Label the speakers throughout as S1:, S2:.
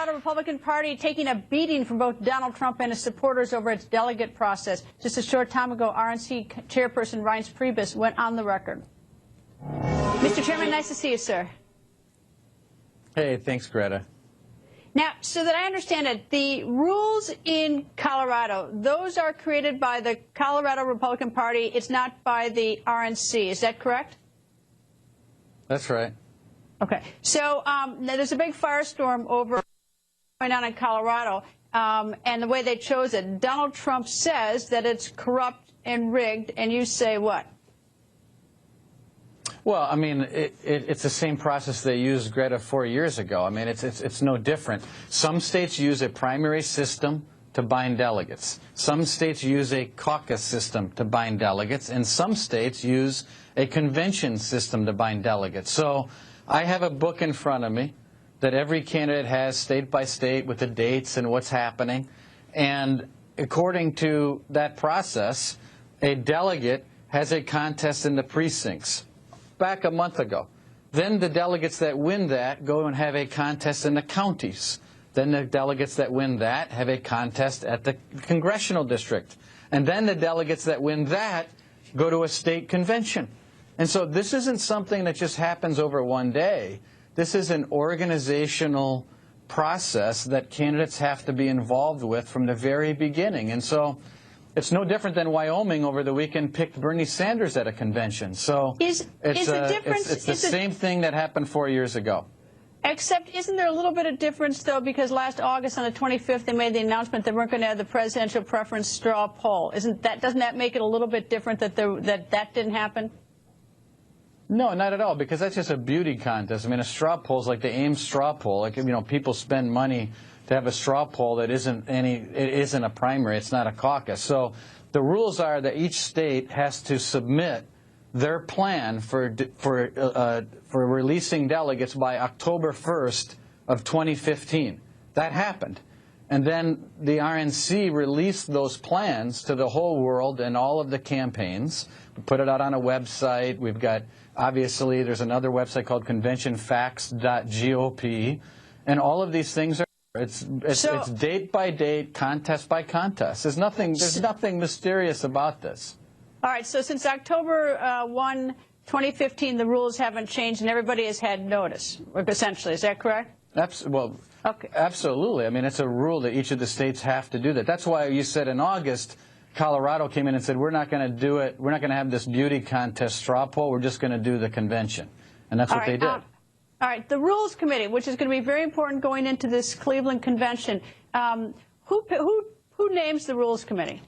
S1: Colorado Republican Party taking a beating from both Donald Trump and his supporters over its delegate process. Just a short time ago, RNC chairperson Reince Priebus went on the record. Mr. Chairman, nice to see you, sir.
S2: Hey, thanks, Greta.
S1: Now, so that I understand it, the rules in Colorado, those are created by the Colorado Republican Party. It's not by the RNC. Is that correct?
S2: That's right.
S1: Okay. So now there's a big firestorm going on in Colorado, and the way they chose it. Donald Trump says that it's corrupt and rigged, and you say what?
S2: Well, I mean, it's the same process they used, Greta, 4 years ago. I mean, it's no different. Some states use a primary system to bind delegates. Some states use a caucus system to bind delegates, and some states use a convention system to bind delegates. So I have a book in front of me that every candidate has state by state with the dates and what's happening. And according to that process, a delegate has a contest in the precincts back a month ago. Then the delegates that win that go and have a contest in the counties. Then the delegates that win that have a contest at the congressional district. And then the delegates that win that go to a state convention. And so this isn't something that just happens over one day. This is an organizational process that candidates have to be involved with from the very beginning. And so it's no different than Wyoming over the weekend picked Bernie Sanders at a convention. So it's the same thing that happened 4 yees ago.
S1: Except, isn't there a little bit of difference, though, because last August on the 25th they made the announcement they weren't going to have the presidential preference straw poll. Doesn't that make it a little bit different that that didn't happen?
S2: No, not at all, because that's just a beauty contest. I mean, a straw poll is like the Ames straw poll. Like, you know, people spend money to have a straw poll that isn't a primary. It's not a caucus. So the rules are that each state has to submit their plan for releasing delegates by October 1st of 2015. That happened. And then the RNC released those plans to the whole world and all of the campaigns. We put it out on a website. We've got, obviously, there's another website called conventionfacts.gop. And all of these things are, it's date by date, contest by contest. There's nothing mysterious about this.
S1: All right, so since October 1, 2015, the rules haven't changed and everybody has had notice, essentially. Is that correct?
S2: Well, okay. Absolutely. I mean, it's a rule that each of the states have to do that. That's why you said in August, Colorado came in and said, we're not going to do it. We're not going to have this beauty contest straw poll. We're just going to do the convention. And that's what they did.
S1: All right, the Rules Committee, which is going to be very important going into this Cleveland convention. Who names the Rules Committee?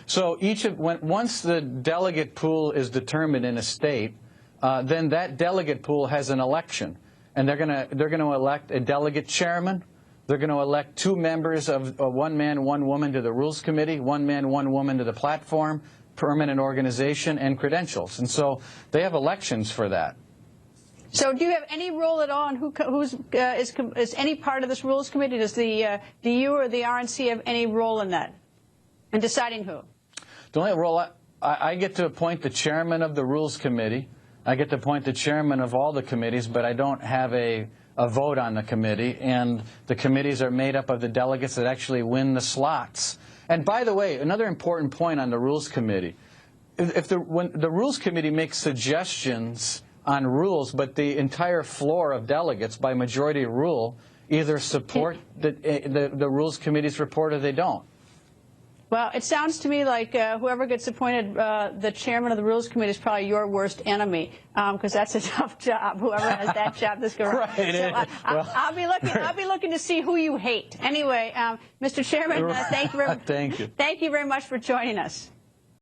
S2: So once the delegate pool is determined in a state, then that delegate pool has an election, and they're going to elect a delegate chairman. They're going to elect 2 members of one man, one woman to the Rules Committee, 1 man, 1 woman to the platform, permanent organization, and credentials. And so they have elections for that.
S1: So do you have any role at all in is any part of this Rules Committee? Does do you or the RNC have any role in that, in deciding who?
S2: The only role I get to appoint the chairman of the Rules Committee. I get to appoint the chairman of all the committees, but I don't have a vote on the committee. And the committees are made up of the delegates that actually win the slots. And by the way, another important point on the Rules Committee, when the Rules Committee makes suggestions on rules, but the entire floor of delegates by majority rule either support the Rules Committee's report or they don't.
S1: Well, it sounds to me like whoever gets appointed the chairman of the Rules Committee is probably your worst enemy, because that's a tough job. Whoever has that job this goes around.
S2: Right.
S1: So I'll be looking to see who you hate. Anyway, Mr. Chairman, thank you very much.
S2: Thank you.
S1: Thank you very much for joining us.